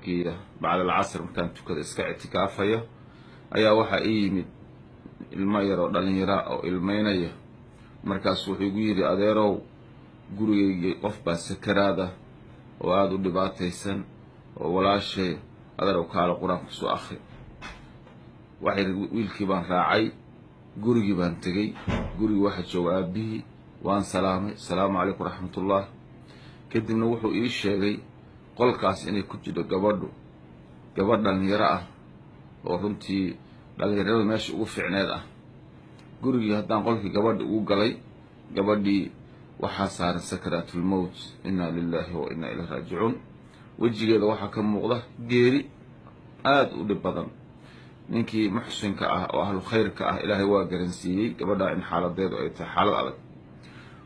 كي بعد العصر كان تكذا إسكا اعتكافية أيا وحا إيمد الميرو دالنيرا أو المينية markaas wuxuu igu yiri adeerow gurigayga qof baa sakaraada oo aad u dhibaataysan oo walaashay adeerow kaala quraanka soo akhri waxay wiilkii baan raacay gurigii baan tagay gurigi waxa jooga aabihii waan salaamay salaamu calaykum raxmatullah kadibna wuxuu ii sheegay qolkaas inay ku jiro gabadh dhalinyaro ah oo runtii dhalinyarada meesha ugu fiicneed ah gurigii haddaan qolkii gabadhi ugu galay gabadhii waxaa saaran sakaratul mawt inna lillahi wa inna ilayhi raaji'uun wajigeeda waxaa ka muuqda geeri aad u dhib badan ninkii muxsinka ah oo ahlu khayrka ah ilaahay waa garansiiyey gabadha in xaaladeedu ay tahay xaalad adag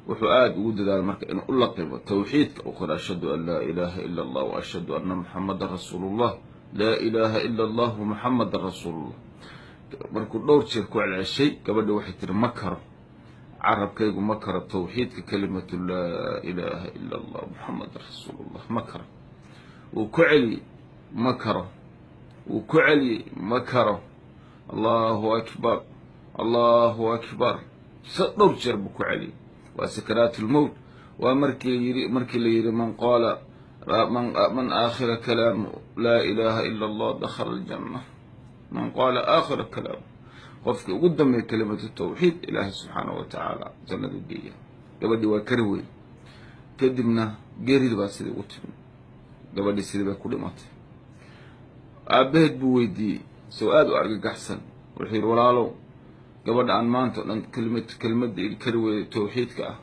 wuxuu aad ugu dadaalay marka inuu u laqimo tawxiidka u qora ashhadu an laa ilaaha illa allah wa ashhadu anna muhammadan rasuulullah laa ilaaha illa allah wa muhammadan rasuulullah markuu dhowr jeer ku celceshay gabadha waxay tiri ma karo carabkaygu ma karo tawxiidka kalimatu laa ilaaha illa allah muhammadan rasuulullah ma karo wuu ku celiyey ma karo wuu ku celiyey ma karo allahu akbar allahu akbar dhowr jeer buu ku celiyey waa sakaraatu lmowt waa markii la yidhi man qaala man aakhira kalaamu laa ilaaha illa allah dakhala aljanna من قال آخر الكلام قفك قدام كلمة التوحيد إله سبحانه وتعالى جنة الجية قبل وكروي كدمنا جريد باسل وتم قبل يصير بكل مات أبهد بويدي سؤال وأرجع أحسن والحين ولا قبل أن ما أنت كلمة كروي التوحيد كأ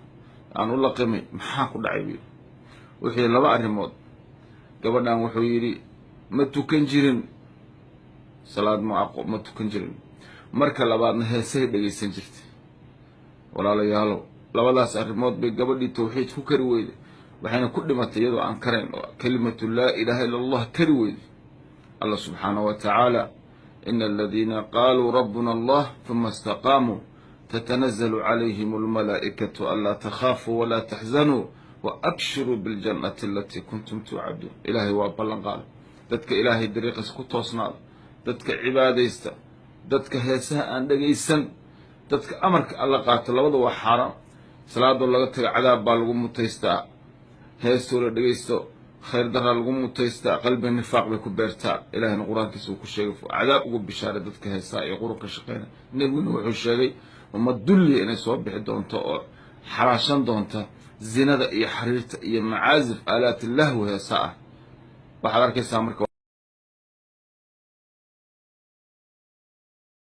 أنا والله قمي محاك ودعيبي والحين لا بعرف موت قبل أن وحيري ما تكنجرين salaad ma tukan jirin marka labaadna heesay dhageysan jirtay walaalayaal labadaas arrimood bay gabadhii tawxiid ku kari weyday waxayna ku dhimatay iyadoo aan karayn kalimatu laa ilaaha illa allah kari weyday allah subxaanahu wa tacaala ina aladiina qaaluu rabbuna allah uma istaqaamuu tatanazzalu calayhim almalaa'ikatu anlaa takhaafuu walaa taxzanuu waabshiruu biljannati alatii kuntum tuucaduun ilaahay waa ballan qaada dadka ilaahay dariiqiisa ku toosnaada dadka cibaadaysta dadka heesaha aan dhagaysan dadka amarka alla qaato labada waa xaaraam salaadoo laga tago cadaab baa lagu mutaystaa heestoo la dhagaysto khayr daraa lagu mutaystaa qalbiga nifaaq bay ku beertaa ilaahayna qur-aankiisa uu ku sheegay cadaab ugu bishaaray dadka heesaha iyo qurunka shaqeyna nebiguna wuxuu sheegay ummad dulliya inay soo bixi doonto oo xaraashan doonta zinada iyo xariirta iyo macaazif aalaati lahwi heesa ah waxaad arkaysaa marka